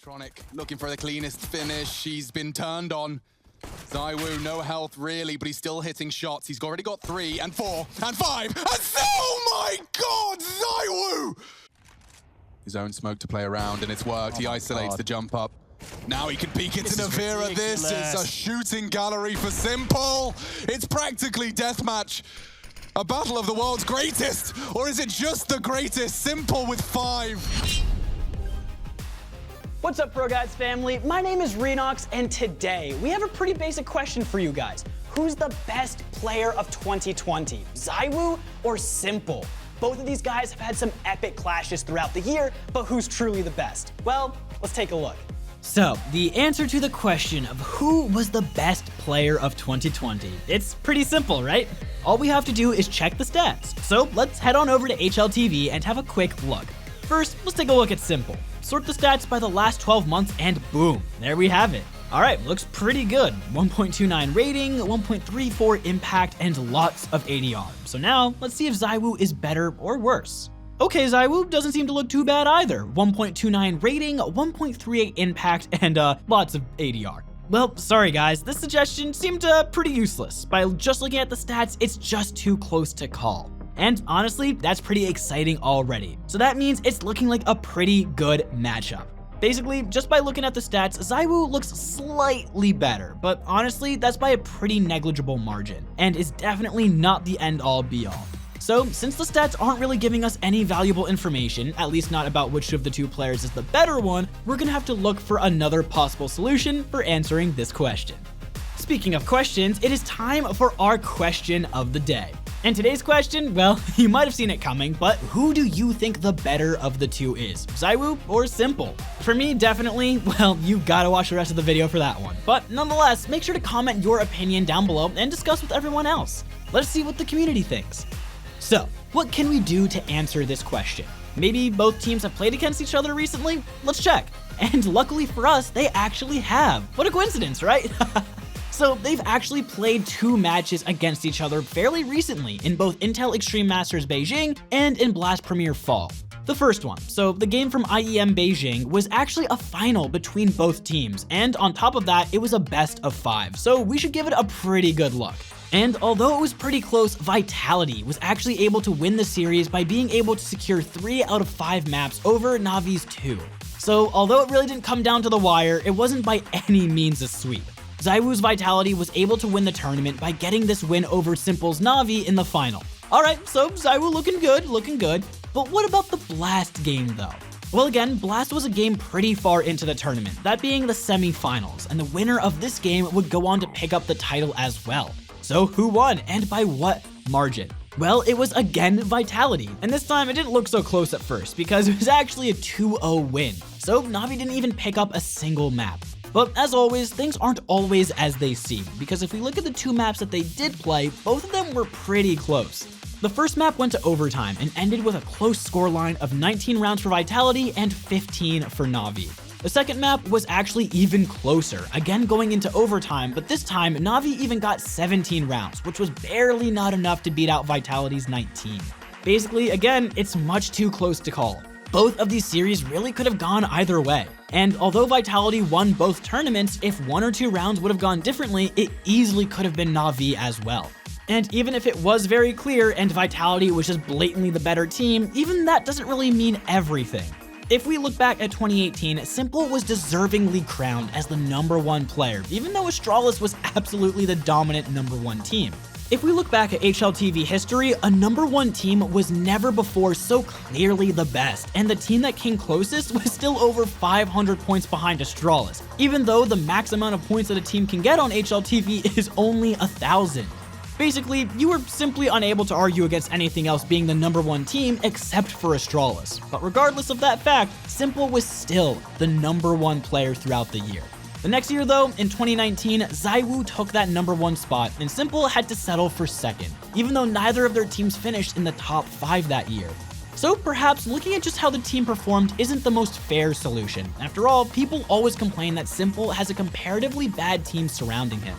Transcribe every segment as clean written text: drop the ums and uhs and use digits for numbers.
Chronic looking for the cleanest finish. He's been turned on. ZYWOO, no health really, but he's still hitting shots. He's already got 3 and 4 and 5 and oh my god, ZYWOO! His own smoke to play around, and it's worked. He isolates the jump up. Now he can peek into Navira. This is a shooting gallery for s1MPLE. It's practically deathmatch. A battle of the world's greatest, or is it just the greatest? s1MPLE with 5. What's up, ProGuides family? My name is Renox, and today we have a pretty basic question for you guys. Who's the best player of 2020? ZYWOO or s1MPLE? Both of these guys have had some epic clashes throughout the year, but who's truly the best? Well, let's take a look. So, the answer to the question of who was the best player of 2020, it's pretty simple, right? All we have to do is check the stats. So let's head on over to HLTV and have a quick look. First, let's take a look at s1MPLE. Sort the stats by the last 12 months and boom, there we have it. Alright, looks pretty good. 1.29 rating, 1.34 impact, and lots of ADR. So now, let's see if ZYWOO is better or worse. Okay, ZYWOO doesn't seem to look too bad either. 1.29 rating, 1.38 impact, and lots of ADR. Well, sorry guys, this suggestion seemed pretty useless. By just looking at the stats, it's just too close to call. And honestly, that's pretty exciting already. So that means it's looking like a pretty good matchup. Basically, just by looking at the stats, ZYWOO looks slightly better, but honestly, that's by a pretty negligible margin, and is definitely not the end-all be-all. So, since the stats aren't really giving us any valuable information, at least not about which of the two players is the better one, we're gonna have to look for another possible solution for answering this question. Speaking of questions, it is time for our question of the day. And today's question, well, you might have seen it coming, but who do you think the better of the two is? ZYWOO or s1MPLE? For me, definitely, well, you gotta watch the rest of the video for that one. But nonetheless, make sure to comment your opinion down below and discuss with everyone else. Let's see what the community thinks. So, what can we do to answer this question? Maybe both teams have played against each other recently? Let's check. And luckily for us, they actually have. What a coincidence, right? So they've actually played 2 matches against each other fairly recently in both Intel Extreme Masters Beijing and in Blast Premier Fall. The first one, so the game from IEM Beijing, was actually a final between both teams, and on top of that, it was a best of 5, so we should give it a pretty good look. And although it was pretty close, Vitality was actually able to win the series by being able to secure 3 out of 5 maps over Navi's 2. So although it really didn't come down to the wire, it wasn't by any means a sweep. ZYWOO's Vitality was able to win the tournament by getting this win over s1MPLE's Navi in the final. Alright, so ZYWOO looking good. But what about the Blast game though? Well again, Blast was a game pretty far into the tournament, that being the semi-finals, and the winner of this game would go on to pick up the title as well. So who won, and by what margin? Well, it was again Vitality, and this time it didn't look so close at first because it was actually a 2-0 win. So Navi didn't even pick up a single map. But as always, things aren't always as they seem, because if we look at the 2 maps that they did play, both of them were pretty close. The first map went to overtime and ended with a close scoreline of 19 rounds for Vitality and 15 for Navi. The second map was actually even closer, again going into overtime, but this time Navi even got 17 rounds, which was barely not enough to beat out Vitality's 19. Basically, again, it's much too close to call. Both of these series really could have gone either way. And although Vitality won both tournaments, if 1 or 2 rounds would have gone differently, it easily could have been Navi as well. And even if it was very clear and Vitality was just blatantly the better team, even that doesn't really mean everything. If we look back at 2018, s1MPLE was deservingly crowned as the #1 player, even though Astralis was absolutely the dominant #1 team. If we look back at HLTV history, a #1 team was never before so clearly the best, and the team that came closest was still over 500 points behind Astralis, even though the max amount of points that a team can get on HLTV is only 1,000. Basically, you were simply unable to argue against anything else being the #1 team except for Astralis. But regardless of that fact, s1MPLE was still the #1 player throughout the year. The next year though, in 2019, ZYWOO took that #1 spot and s1MPLE had to settle for second, even though neither of their teams finished in the top 5 that year. So perhaps looking at just how the team performed isn't the most fair solution. After all, people always complain that s1MPLE has a comparatively bad team surrounding him.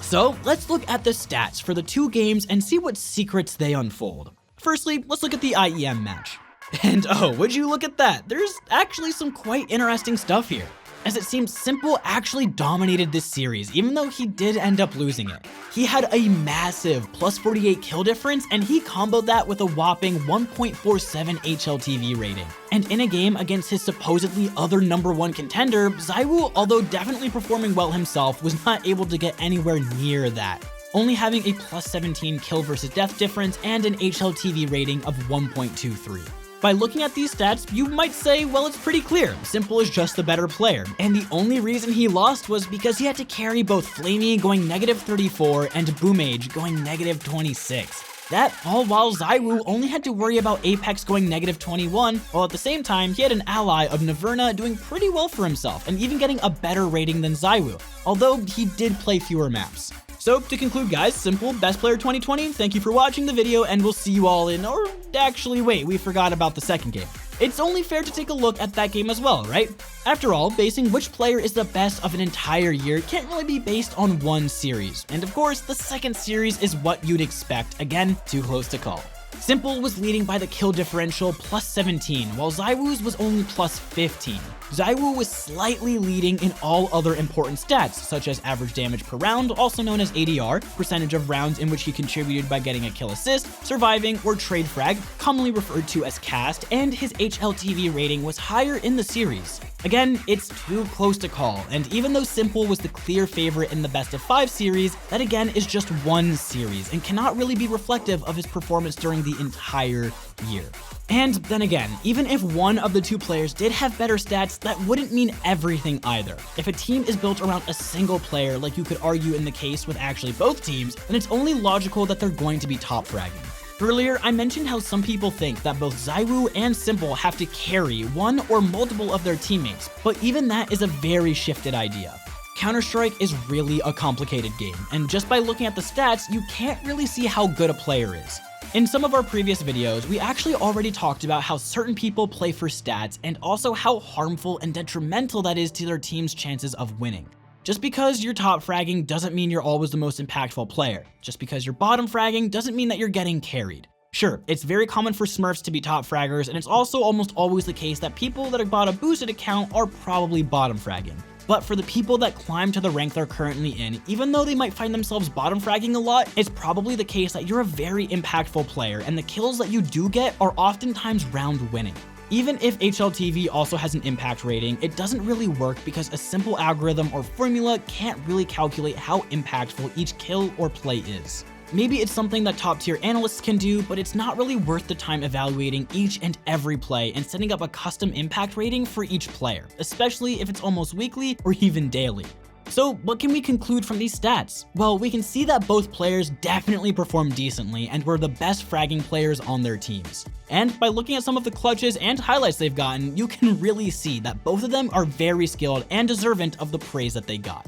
So let's look at the stats for the 2 games and see what secrets they unfold. Firstly, let's look at the IEM match. And oh, would you look at that? There's actually some quite interesting stuff here, as it seems Simple actually dominated this series, even though he did end up losing it. He had a massive plus 48 kill difference, and he comboed that with a whopping 1.47 HLTV rating. And in a game against his supposedly other #1 contender, ZYWOO, although definitely performing well himself, was not able to get anywhere near that, only having a plus 17 kill versus death difference and an HLTV rating of 1.23. By looking at these stats, you might say, well, it's pretty clear, Simple is just the better player, and the only reason he lost was because he had to carry both Flamey going -34 and Boomage going -26. That all while ZYWOO only had to worry about Apex going -21, while at the same time he had an ally of Naverna doing pretty well for himself and even getting a better rating than ZYWOO, although he did play fewer maps. So to conclude guys, Simple, best player 2020, thank you for watching the video and we'll see you all in, or actually wait, we forgot about the second game. It's only fair to take a look at that game as well, right? After all, basing which player is the best of an entire year can't really be based on one series. And of course, the second series is what you'd expect, again, too close to call. Simple was leading by the kill differential plus 17, while ZYWOO's was only plus 15. ZYWOO was slightly leading in all other important stats, such as average damage per round, also known as ADR, percentage of rounds in which he contributed by getting a kill assist, surviving, or trade frag, commonly referred to as cast, and his HLTV rating was higher in the series. Again, it's too close to call, and even though Simple was the clear favorite in the best of 5 series, that again is just one series and cannot really be reflective of his performance during the entire year. And then again, even if one of the two players did have better stats, that wouldn't mean everything either. If a team is built around a single player, like you could argue in the case with actually both teams, then it's only logical that they're going to be top fragging. Earlier, I mentioned how some people think that both ZYWOO and Simple have to carry one or multiple of their teammates, but even that is a very shifted idea. Counter-Strike is really a complicated game, and just by looking at the stats, you can't really see how good a player is. In some of our previous videos, we actually already talked about how certain people play for stats and also how harmful and detrimental that is to their team's chances of winning. Just because you're top fragging doesn't mean you're always the most impactful player. Just because you're bottom fragging doesn't mean that you're getting carried. Sure, it's very common for Smurfs to be top fraggers, and it's also almost always the case that people that have bought a boosted account are probably bottom fragging. But for the people that climb to the rank they're currently in, even though they might find themselves bottom fragging a lot, it's probably the case that you're a very impactful player and the kills that you do get are oftentimes round winning. Even if HLTV also has an impact rating, it doesn't really work because a simple algorithm or formula can't really calculate how impactful each kill or play is. Maybe it's something that top tier analysts can do, but it's not really worth the time evaluating each and every play and setting up a custom impact rating for each player, especially if it's almost weekly or even daily. So what can we conclude from these stats? Well, we can see that both players definitely performed decently and were the best fragging players on their teams. And by looking at some of the clutches and highlights they've gotten, you can really see that both of them are very skilled and deserving of the praise that they got.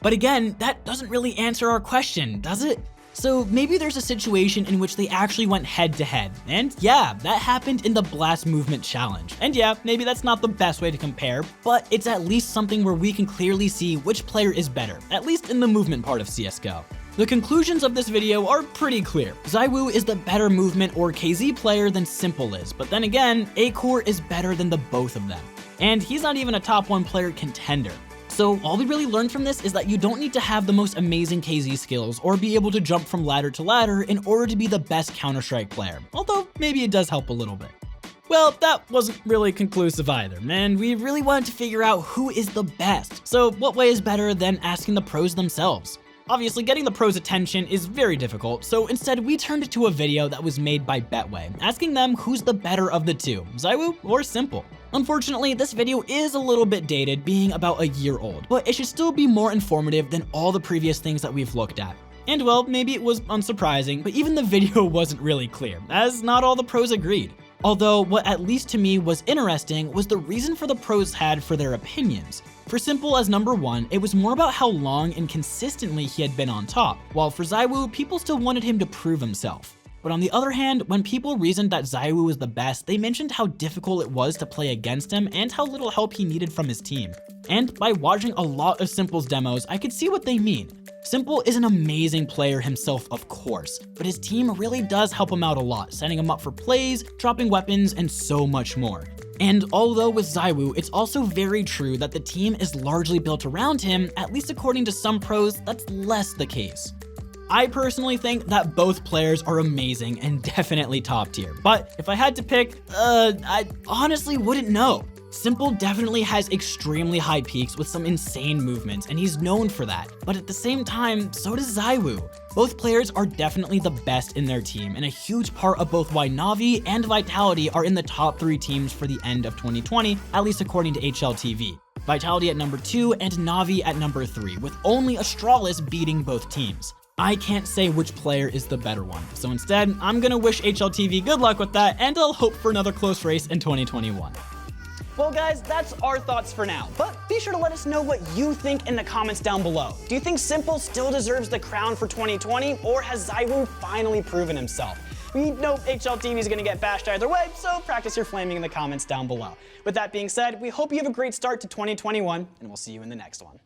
But again, that doesn't really answer our question, does it? So maybe there's a situation in which they actually went head to head, and yeah, that happened in the Blast Movement Challenge. And yeah, maybe that's not the best way to compare, but it's at least something where we can clearly see which player is better, at least in the movement part of CSGO. The conclusions of this video are pretty clear. ZYWOO is the better movement or KZ player than Simple is, but then again, A-Core is better than the both of them. And he's not even a top 1 player contender. So all we really learned from this is that you don't need to have the most amazing KZ skills or be able to jump from ladder to ladder in order to be the best Counter-Strike player, although maybe it does help a little bit. Well, that wasn't really conclusive either, and we really wanted to figure out who is the best. So what way is better than asking the pros themselves? Obviously, getting the pros' attention is very difficult, so instead we turned it to a video that was made by Betway, asking them who's the better of the two, ZYWOO or Simple. Unfortunately, this video is a little bit dated, being about a year old, but it should still be more informative than all the previous things that we've looked at. And well, maybe it was unsurprising, but even the video wasn't really clear, as not all the pros agreed. Although, what at least to me was interesting was the reason for the pros had for their opinions. For Simple as number 1, it was more about how long and consistently he had been on top, while for ZYWOO, people still wanted him to prove himself. But on the other hand, when people reasoned that ZYWOO was the best, they mentioned how difficult it was to play against him and how little help he needed from his team. And by watching a lot of Simple's demos, I could see what they mean. s1mple is an amazing player himself, of course, but his team really does help him out a lot, setting him up for plays, dropping weapons, and so much more. And although with ZYWOO, it's also very true that the team is largely built around him, at least according to some pros, that's less the case. I personally think that both players are amazing and definitely top tier, but if I had to pick, I honestly wouldn't know. s1mple definitely has extremely high peaks with some insane movements, and he's known for that. But at the same time, so does ZYWOO. Both players are definitely the best in their team, and a huge part of both why Na'Vi and Vitality are in the top 3 teams for the end of 2020, at least according to HLTV. Vitality at number 2 and Na'Vi at number 3, with only Astralis beating both teams. I can't say which player is the better one, so instead, I'm gonna wish HLTV good luck with that, and I'll hope for another close race in 2021. Well guys, that's our thoughts for now, but be sure to let us know what you think in the comments down below. Do you think s1mple still deserves the crown for 2020, or has ZYWOO finally proven himself? We know HLTV is gonna get bashed either way, so practice your flaming in the comments down below. With that being said, we hope you have a great start to 2021, and we'll see you in the next one.